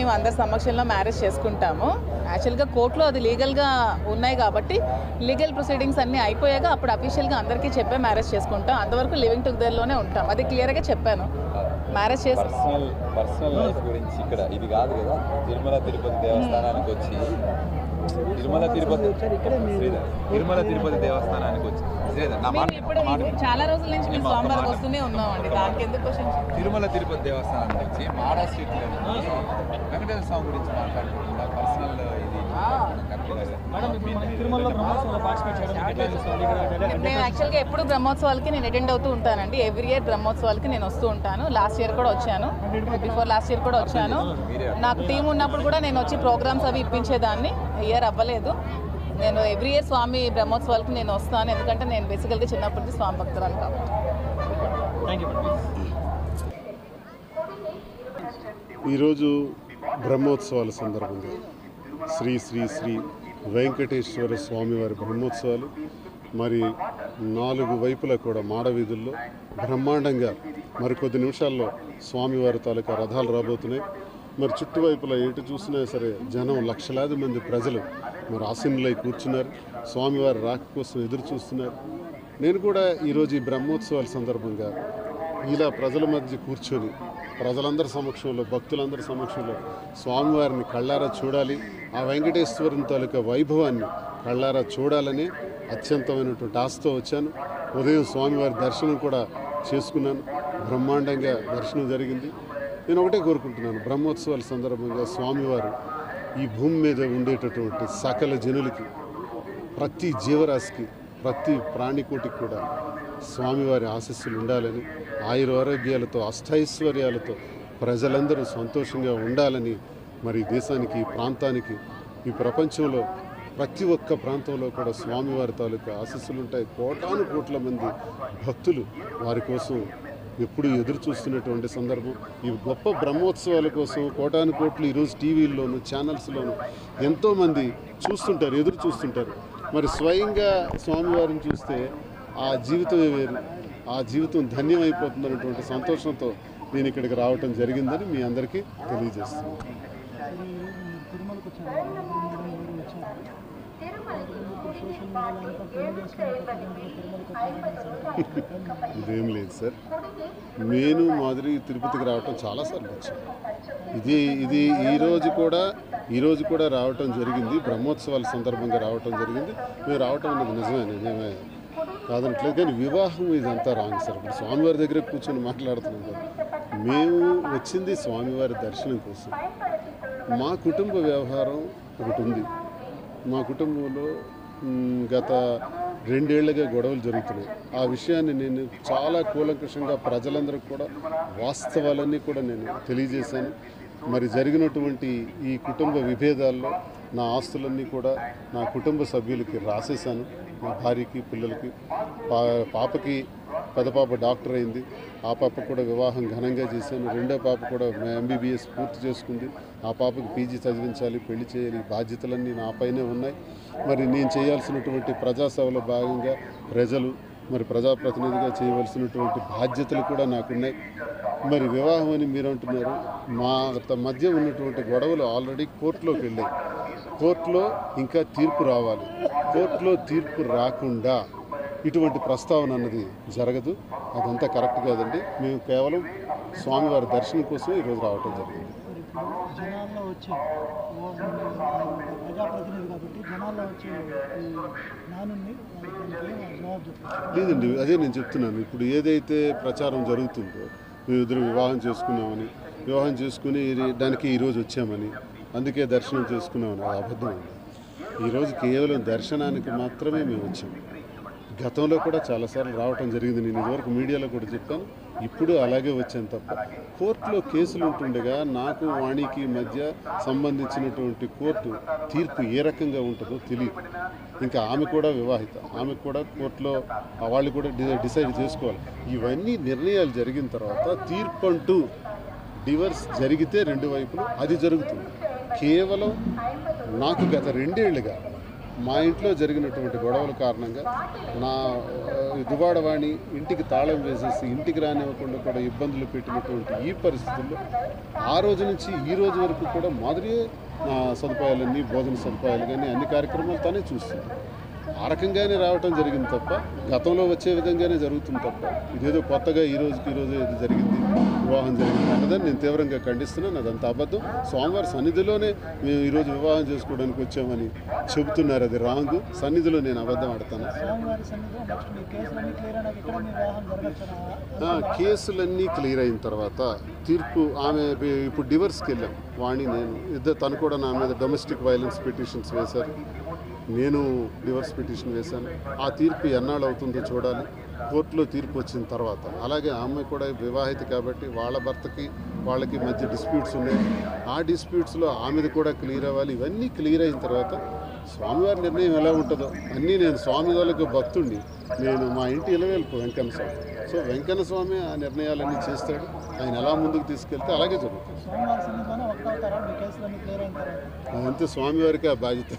మేము అందరి సమక్షంలో మ్యారేజ్ చేసుకుంటాము. యాక్చువల్గా కోర్టులో అది లీగల్గా ఉన్నాయి కాబట్టి లీగల్ ప్రొసీడింగ్స్ అన్నీ అయిపోయాక అప్పుడు అఫీషియల్గా అందరికీ చెప్పే మ్యారేజ్ చేసుకుంటాం. అంతవరకు లివింగ్ టుగెదర్లోనే ఉంటాం. అది క్లియర్గా చెప్పాను. మ్యారేజ్ పర్సనల్ లైఫ్ గురించి ఇక్కడ ఇది కాదు కదా. తిరుమల తిరుపతి దేవస్థానానికి వచ్చి తిరుమల తిరుపతి దేవస్థానానికి వచ్చి ఇప్పుడు చాలా రోజుల నుంచి మేము స్వామివారికి వస్తూనే ఉన్నామండి. దానికి ఎందుకు క్వశ్చన్? తిరుమల తిరుపతి దేవస్థానానికి వచ్చి మాడా స్ట్రీట్లో వెంకటేశ్వర స్వామి గురించి మాట్లాడుకుంటున్నా. పర్సనల్ ఇది నేను యాక్చువల్గా ఎప్పుడు బ్రహ్మోత్సవాలకి నేను అటెండ్ అవుతూ ఉంటానండి. ఎవ్రీ ఇయర్ బ్రహ్మోత్సవాలకి నేను వస్తూ ఉంటాను. లాస్ట్ ఇయర్ కూడా వచ్చాను, బిఫోర్ లాస్ట్ ఇయర్ కూడా వచ్చాను. నాకు టీం ఉన్నప్పుడు కూడా నేను వచ్చి ప్రోగ్రామ్స్ అవి ఇప్పించేదాన్ని. ఇయర్ అవ్వలేదు. నేను ఎవ్రీ ఇయర్ స్వామి బ్రహ్మోత్సవాలకి నేను వస్తాను, ఎందుకంటే నేను బేసికల్గా చిన్నప్పటి స్వామి భక్తురాలు కాబట్టి. ఈరోజు బ్రహ్మోత్సవాల సందర్భంగా శ్రీ శ్రీ శ్రీ వెంకటేశ్వర స్వామివారి బ్రహ్మోత్సవాలు మరి 4 వైపులా కూడా మాడవీధుల్లో బ్రహ్మాండంగా మరికొద్ది నిమిషాల్లో స్వామివారి తాలూకా రథాలు రాబోతున్నాయి. మరి చుట్టువైపులా ఎటు చూసినా సరే జనం లక్షలాది మంది ప్రజలు మరి ఆసీనులై కూర్చున్నారు. స్వామివారి రాక కోసం ఎదురు చూస్తున్నారు. నేను కూడా ఈరోజు ఈ బ్రహ్మోత్సవాల సందర్భంగా ఇలా ప్రజల మధ్య కూర్చొని ప్రజలందరి సమక్షంలో భక్తులందరి సమక్షంలో స్వామివారిని కళ్ళారా చూడాలి, ఆ వెంకటేశ్వరుని తాలూకా వైభవాన్ని కళ్ళారా చూడాలని అత్యంతమైనటువంటి ఆశతో వచ్చాను. ఉదయం స్వామివారి దర్శనం కూడా చేసుకున్నాను. బ్రహ్మాండంగా దర్శనం జరిగింది. నేను ఒకటే కోరుకుంటున్నాను, బ్రహ్మోత్సవాల సందర్భంగా స్వామివారు ఈ భూమి మీద ఉండేటటువంటి సకల జనులకి, ప్రతి జీవరాశికి, ప్రతి ప్రాణికోటికి కూడా స్వామివారి ఆశీస్సులు ఉండాలని, ఆయురారోగ్యాలతో అష్టైశ్వర్యాలతో ప్రజలందరూ సంతోషంగా ఉండాలని, మరి దేశానికి, ఈ ప్రాంతానికి, ఈ ప్రపంచంలో ప్రతి ఒక్క ప్రాంతంలో కూడా స్వామివారి తాలూకా ఆశీస్సులు ఉంటాయి. కోటాను కోట్ల మంది భక్తులు వారి కోసం ఎప్పుడు ఎదురు చూస్తున్నటువంటి సందర్భం. ఈ గొప్ప బ్రహ్మోత్సవాల కోసం కోటాను కోట్లు ఈరోజు టీవీల్లోనూ ఛానల్స్లోనూ ఎంతోమంది చూస్తుంటారు, ఎదురు చూస్తుంటారు. మరి స్వయంగా స్వామివారిని చూస్తే ఆ జీవితమే వేరు, ఆ జీవితం ధన్యమైపోతుందన్నటువంటి సంతోషంతో నేను ఇక్కడికి రావటం జరిగిందని మీ అందరికీ తెలియజేస్తున్నాను. ఇదేం లేదు సార్, నేను మాదిరి తిరుపతికి రావటం చాలాసార్లు వచ్చాను. ఇది ఈరోజు కూడా రావటం జరిగింది. బ్రహ్మోత్సవాల సందర్భంగా రావటం జరిగింది. మేము రావటం అనేది నిజమే కాదనట్లేదు. కానీ వివాహం ఇదంతా రాంగ్ సార్. ఇప్పుడు స్వామివారి దగ్గర కూర్చొని మాట్లాడుతున్నాం కదా. మేము వచ్చింది స్వామివారి దర్శనం కోసం. మా కుటుంబ వ్యవహారం ఒకటి ఉంది. మా కుటుంబంలో గత 2 ఏళ్లుగా గొడవలు జరుగుతున్నాయి. ఆ విషయాన్ని నేను చాలా కూలంకషంగా ప్రజలందరికీ కూడా వాస్తవాలన్నీ కూడా నేను తెలియజేశాను. మరి జరిగినటువంటి ఈ కుటుంబ విభేదాల్లో నా ఆస్తులన్నీ కూడా నా కుటుంబ సభ్యులకి రాసేశాను. మా భార్యకి, పిల్లలకి. పాపకి పెద్ద పాప డాక్టర్ అయింది. ఆ పాప కూడా వివాహం ఘనంగా చేశాను. రెండో పాప కూడా MBBS పూర్తి చేసుకుంది. ఆ పాపకి PG చదివించాలి, పెళ్లి చేయాలి. బాధ్యతలన్నీ నా పైనే ఉన్నాయి. మరి నేను చేయాల్సినటువంటి ప్రజాసేవలో భాగంగా ప్రజలు, మరి ప్రజాప్రతినిధిగా చేయవలసినటువంటి బాధ్యతలు కూడా నాకున్నాయి. మరి వివాహం అని మీరు అంటున్నారు. మా మధ్య ఉన్నటువంటి గొడవలు ఆల్రెడీ కోర్టులోకి వెళ్ళాయి. కోర్టులో ఇంకా తీర్పు రావాలి. కోర్టులో తీర్పు రాకుండా ఇటువంటి ప్రస్తావన అన్నది జరగదు. అదంతా కరెక్ట్ కాదండి. మేము కేవలం స్వామివారి దర్శనం కోసం ఈరోజు రావటం జరిగింది. జనాల్లో వచ్చే ప్రజాప్రతినిధి కాబట్టి జనాల్లో వచ్చే లేదండి, అదే నేను చెప్తున్నాను. ఇప్పుడు ఏదైతే ప్రచారం జరుగుతుందో మేమిద్దరు వివాహం చేసుకుని దానికి ఈరోజు వచ్చామని, అందుకే దర్శనం చేసుకున్నామని, అది అబద్ధం అండి. ఈరోజు కేవలం దర్శనానికి మాత్రమే మేము వచ్చాము. గతంలో కూడా చాలాసార్లు రావటం జరిగింది. నేను ఇదివరకు మీడియాలో కూడా చెప్పాను. ఇప్పుడు అలాగే వచ్చాను తప్ప కోర్టులో కేసులు ఉంటుండగా నాకు వాణికి మధ్య సంబంధించినటువంటి కోర్టు తీర్పు ఏ రకంగా ఉంటుందో తెలియదు. ఇంకా ఆమె కూడా వివాహిత, ఆమెకు కూడా కోర్టులో వాళ్ళు కూడా డిసైడ్ చేసుకోవాలి. ఇవన్నీ నిర్ణయాలు జరిగిన తర్వాత తీర్పు అంటూ డివర్స్ జరిగితే 2 వైపులు అది జరుగుతుంది. కేవలం నాకు గత 2 ఏళ్లుగా మా ఇంట్లో జరిగినటువంటి గొడవల కారణంగా నా దువాడవాణి ఇంటికి తాళం వేసేసి ఇంటికి రానివ్వకుండా కూడా ఇబ్బందులు పెట్టినటువంటి ఈ పరిస్థితుల్లో ఆ రోజు నుంచి ఈ రోజు వరకు కూడా మాదిరి సదుపాయాలన్నీ భోజన సదుపాయాలు కానీ అన్ని కార్యక్రమాలు తానే చూస్తుంది. ఆ రకంగానే రావటం జరిగింది తప్ప గతంలో వచ్చే విధంగానే జరుగుతుంది తప్ప ఇదేదో కొత్తగా ఈ రోజుకి ఈరోజు ఇది జరిగింది, వివాహం జరిగింది అన్నదని నేను తీవ్రంగా ఖండిస్తున్నాను. అదంతా అబద్ధం. స్వామివారి సన్నిధిలోనే మేము ఈరోజు వివాహం చేసుకోవడానికి వచ్చామని చెబుతున్నారు. అది రాంగ్. సన్నిధిలో నేను అబద్ధం ఆడతాను. స్వామివారి సన్నిధిలో నెక్స్ట్ మీ కేసులన్నీ క్లియర్ అయినాక ఇక్కడ మీ వివాహం జరగచ్చు. కేసులన్నీ క్లియర్ అయిన తర్వాత తీర్పు ఆమె ఇప్పుడు డివర్స్కి వెళ్ళాం. వాణి నేను తను కూడా నా మీద డొమెస్టిక్ వైలెన్స్ పిటిషన్స్ వేశారు. నేను డివర్స్ పిటిషన్ వేశాను. ఆ తీర్పు ఎన్నాళ్ళు అవుతుందో చూడాలి. కోర్టులో తీర్పు వచ్చిన తర్వాత అలాగే ఆమె కూడా వివాహిత కాబట్టి వాళ్ళ భర్తకి వాళ్ళకి మధ్య డిస్ప్యూట్స్ ఉన్నాయి. ఆ డిస్ప్యూట్స్లో ఆమెది కూడా క్లియర్ అవ్వాలి. ఇవన్నీ క్లియర్ అయిన తర్వాత స్వామివారి నిర్ణయం ఎలా ఉంటుందో అన్నీ నేను స్వామి వాళ్ళకి భక్తుడిని. నేను మా ఇంటి ఇలవేల్పు వెంకన్న స్వామి. సో వెంకన్న స్వామి ఆ నిర్ణయాలన్నీ చేస్తాడు. ఆయన ఎలా ముందుకు తీసుకెళ్తే అలాగే జరుగుతుంది. స్వామివారి సన్నిధిలోనే వర్క్ అవుతారా మీ కేసులన్నీ క్లియర్ అయిన తర్వాత? అదంతా స్వామివారికి ఆ బాధ్యత.